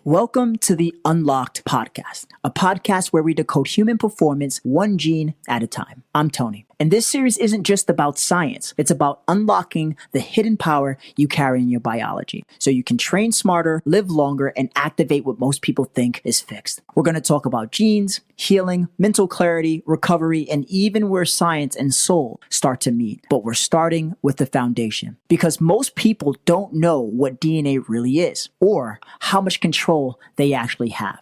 Welcome to the Unlocked Podcast, a podcast where we decode human performance one gene at a time. I'm Tony, and this series isn't just about science. It's about unlocking the hidden power you carry in your biology so you can train smarter, live longer, and activate what most people think is fixed. We're going to talk about genes, healing, mental clarity, recovery, and even where science and soul start to meet. But we're starting with the foundation because most people don't know what DNA really is or how much control they actually have.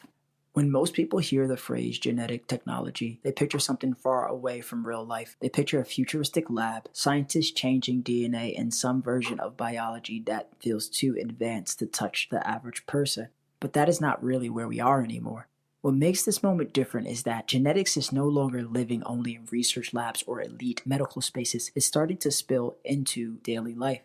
When most people hear the phrase genetic technology, they picture something far away from real life. They picture a futuristic lab, scientists changing DNA in some version of biology that feels too advanced to touch the average person. But that is not really where we are anymore. What makes this moment different is that genetics is no longer living only in research labs or elite medical spaces. It's starting to spill into daily life.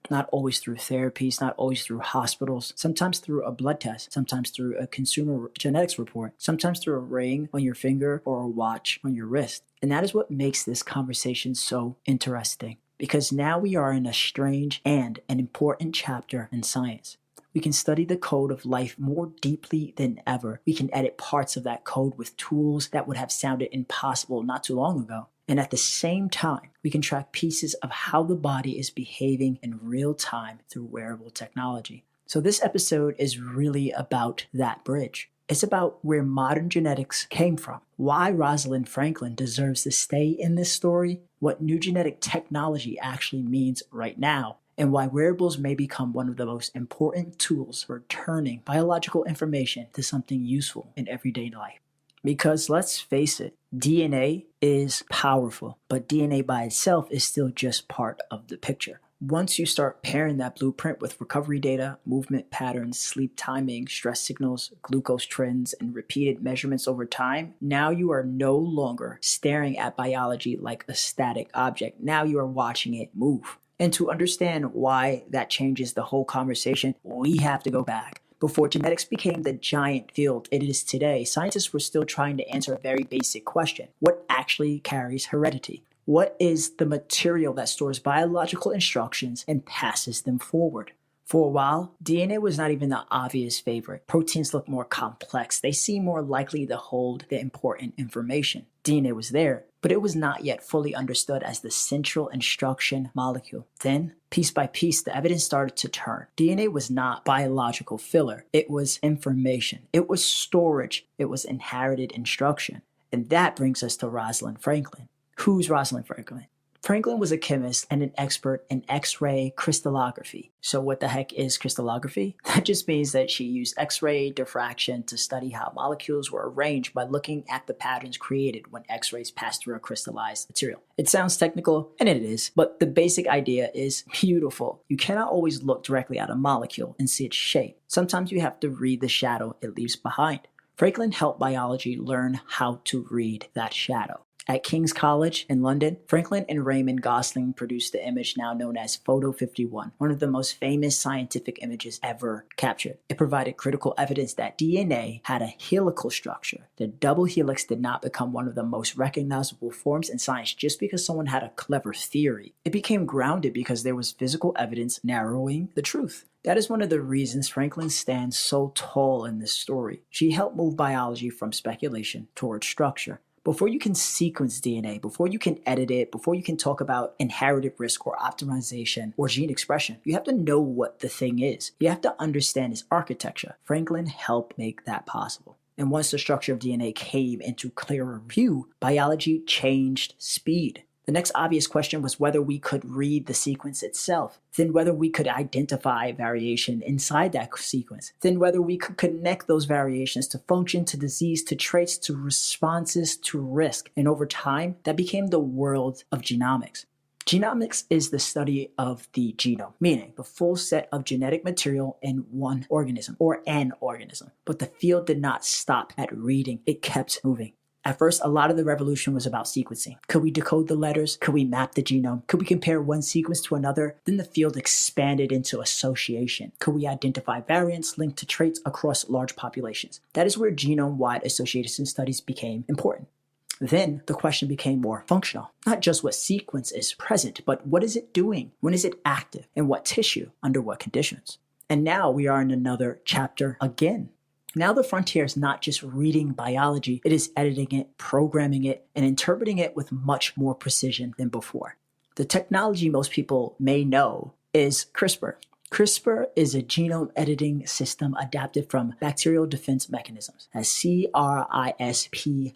Not always through therapies, not always through hospitals, sometimes through a blood test, sometimes through a consumer genetics report, sometimes through a ring on your finger or a watch on your wrist. And that is what makes this conversation so interesting, because now we are in a strange and an important chapter in science. We can study the code of life more deeply than ever. We can edit parts of that code with tools that would have sounded impossible not too long ago. And at the same time, we can track pieces of how the body is behaving in real time through wearable technology. So this episode is really about that bridge. It's about where modern genetics came from, why Rosalind Franklin deserves to stay in this story, what new genetic technology actually means right now, and why wearables may become one of the most important tools for turning biological information to something useful in everyday life. Because let's face it, DNA is powerful, but DNA by itself is still just part of the picture. Once you start pairing that blueprint with recovery data, movement patterns, sleep timing, stress signals, glucose trends, and repeated measurements over time, now you are no longer staring at biology like a static object. Now you are watching it move. And to understand why that changes the whole conversation, we have to go back. Before genetics became the giant field it is today, scientists were still trying to answer a very basic question. What actually carries heredity? What is the material that stores biological instructions and passes them forward? For a while, DNA was not even the obvious favorite. Proteins look more complex. They seem more likely to hold the important information. DNA was there, but it was not yet fully understood as the central instruction molecule. Then, piece by piece, the evidence started to turn. DNA was not biological filler. It was information. It was storage. It was inherited instruction. And that brings us to Rosalind Franklin. Who's Rosalind Franklin? Franklin was a chemist and an expert in X-ray crystallography. So what the heck is crystallography? That just means that she used X-ray diffraction to study how molecules were arranged by looking at the patterns created when X-rays pass through a crystallized material. It sounds technical, and it is, but the basic idea is beautiful. You cannot always look directly at a molecule and see its shape. Sometimes you have to read the shadow it leaves behind. Franklin helped biology learn how to read that shadow. At King's College in London, Franklin and Raymond Gosling produced the image now known as Photo 51, one of the most famous scientific images ever captured. It provided critical evidence that DNA had a helical structure. The double helix did not become one of the most recognizable forms in science just because someone had a clever theory. It became grounded because there was physical evidence narrowing the truth. That is one of the reasons Franklin stands so tall in this story. She helped move biology from speculation towards structure. Before you can sequence DNA, before you can edit it, before you can talk about inherited risk or optimization or gene expression, you have to know what the thing is. You have to understand its architecture. Franklin helped make that possible. And once the structure of DNA came into clearer view, biology changed speed. The next obvious question was whether we could read the sequence itself, then whether we could identify variation inside that sequence, then whether we could connect those variations to function, to disease, to traits, to responses, to risk. And over time, that became the world of genomics. Genomics is the study of the genome, meaning the full set of genetic material in one organism or an organism. But the field did not stop at reading, it kept moving. At first, a lot of the revolution was about sequencing. Could we decode the letters? Could we map the genome? Could we compare one sequence to another? Then the field expanded into association. Could we identify variants linked to traits across large populations? That is where genome-wide association studies became important. Then the question became more functional. Not just what sequence is present, but what is it doing? When is it active? In what tissue? Under what conditions? And now we are in another chapter again. Now the frontier is not just reading biology, it is editing it, programming it, and interpreting it with much more precision than before. The technology most people may know is CRISPR. CRISPR is a genome editing system adapted from bacterial defense mechanisms, as CRISPR.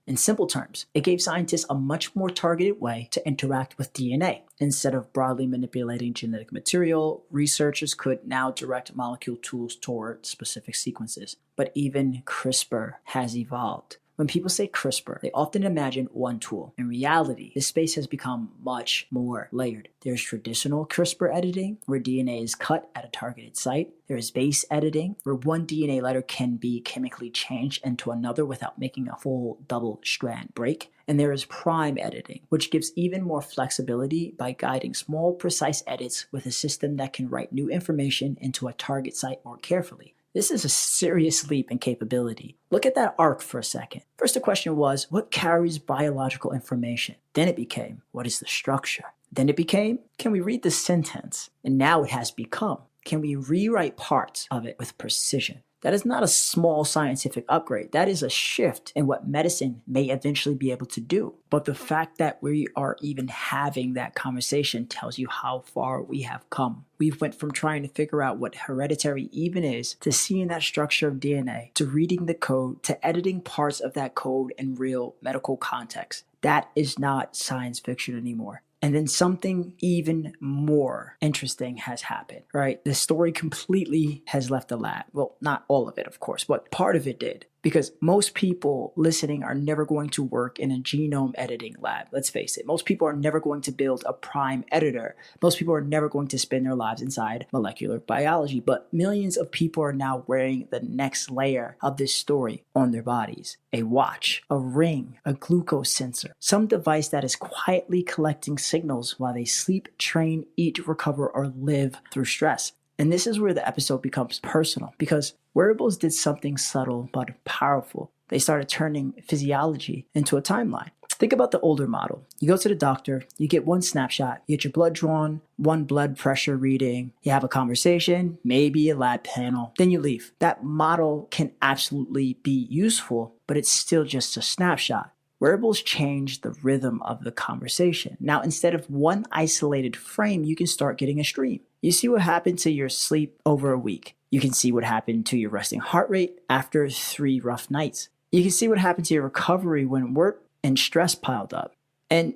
In simple terms, it gave scientists a much more targeted way to interact with DNA. Instead of broadly manipulating genetic material, researchers could now direct molecule tools toward specific sequences. But even CRISPR has evolved. When people say CRISPR, they often imagine one tool. In reality, this space has become much more layered. There's traditional CRISPR editing, where DNA is cut at a targeted site. There is base editing, where one DNA letter can be chemically changed into another without making a full double-strand break. And there is prime editing, which gives even more flexibility by guiding small, precise edits with a system that can write new information into a target site more carefully. This is a serious leap in capability. Look at that arc for a second. First, the question was, what carries biological information? Then it became, what is the structure? Then it became, can we read the sentence? And now it has become, can we rewrite parts of it with precision? That is not a small scientific upgrade. That is a shift in what medicine may eventually be able to do. But the fact that we are even having that conversation tells you how far we have come. We went from trying to figure out what hereditary even is, to seeing that structure of DNA, to reading the code, to editing parts of that code in real medical context. That is not science fiction anymore. And then something even more interesting has happened, right? The story completely has left the lab. Well, not all of it, of course, but part of it did. Because most people listening are never going to work in a genome editing lab. Let's face it. Most people are never going to build a prime editor. Most people are never going to spend their lives inside molecular biology. But millions of people are now wearing the next layer of this story on their bodies. A watch, a ring, a glucose sensor, some device that is quietly collecting signals while they sleep, train, eat, recover, or live through stress. And this is where the episode becomes personal, because Wearables did something subtle but powerful. They started turning physiology into a timeline. Think about the older model. You go to the doctor, you get one snapshot, you get your blood drawn, one blood pressure reading, you have a conversation, maybe a lab panel, then you leave. That model can absolutely be useful, but it's still just a snapshot. Wearables change the rhythm of the conversation. Now, instead of one isolated frame, you can start getting a stream. You see what happened to your sleep over a week. You can see what happened to your resting heart rate after 3 rough nights. You can see what happened to your recovery when work and stress piled up. And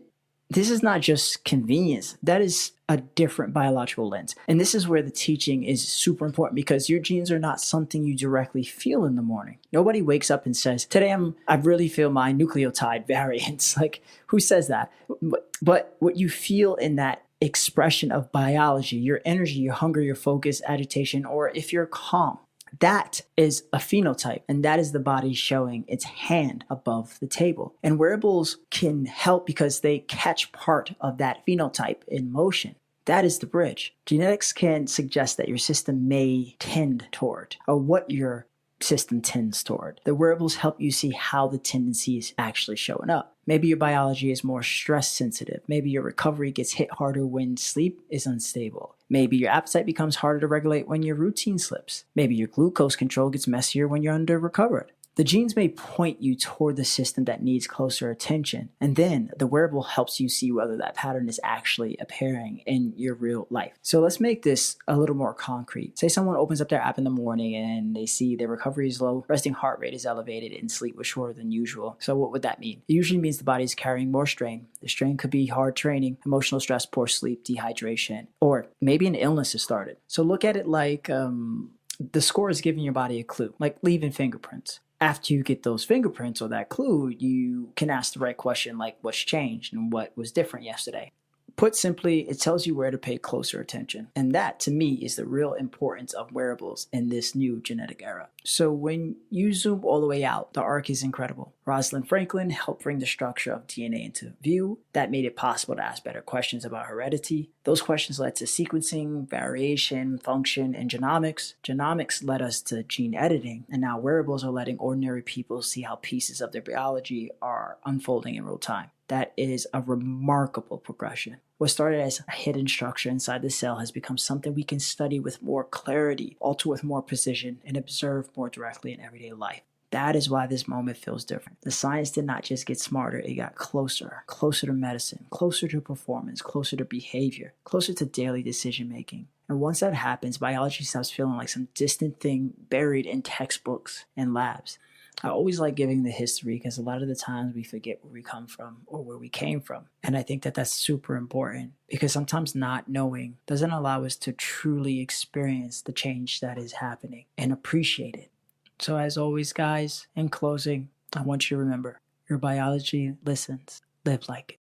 this is not just convenience. That is a different biological lens. And this is where the teaching is super important, because your genes are not something you directly feel in the morning. Nobody wakes up and says, today I really feel my nucleotide variants. Like, who says that? But what you feel in that expression of biology, your energy, your hunger, your focus, agitation, or if you're calm, that is a phenotype, and that is the body showing its hand above the table. And wearables can help because they catch part of that phenotype in motion. That is the bridge. Genetics can suggest that your system may tend toward, or what your system tends toward. The wearables help you see how the tendency is actually showing up. Maybe your biology is more stress sensitive. Maybe your recovery gets hit harder when sleep is unstable. Maybe your appetite becomes harder to regulate when your routine slips. Maybe your glucose control gets messier when you're under recovered. The genes may point you toward the system that needs closer attention, and then the wearable helps you see whether that pattern is actually appearing in your real life. So let's make this a little more concrete. Say someone opens up their app in the morning and they see their recovery is low, resting heart rate is elevated, and sleep was shorter than usual. So what would that mean? It usually means the body is carrying more strain. The strain could be hard training, emotional stress, poor sleep, dehydration, or maybe an illness has started. So look at it like the score is giving your body a clue, like leaving fingerprints. After you get those fingerprints or that clue, you can ask the right question, like what's changed and what was different yesterday. Put simply, it tells you where to pay closer attention. And that, to me, is the real importance of wearables in this new genetic era. So when you zoom all the way out, the arc is incredible, Rosalind Franklin helped bring the structure of DNA into view. That made it possible to ask better questions about heredity. Those questions led to sequencing, variation, function, and genomics. Genomics led us to gene editing, and now wearables are letting ordinary people see how pieces of their biology are unfolding in real time. That is a remarkable progression. What started as a hidden structure inside the cell has become something we can study with more clarity, alter with more precision, and observe more directly in everyday life. That is why this moment feels different. The science did not just get smarter, it got closer to medicine, closer to performance, closer to behavior, closer to daily decision making. And once that happens, biology stops feeling like some distant thing buried in textbooks and labs. I always like giving the history because a lot of the times we forget where we come from or where we came from. And I think that that's super important because sometimes not knowing doesn't allow us to truly experience the change that is happening and appreciate it. So as always, guys, in closing, I want you to remember, your biology listens. Live like it.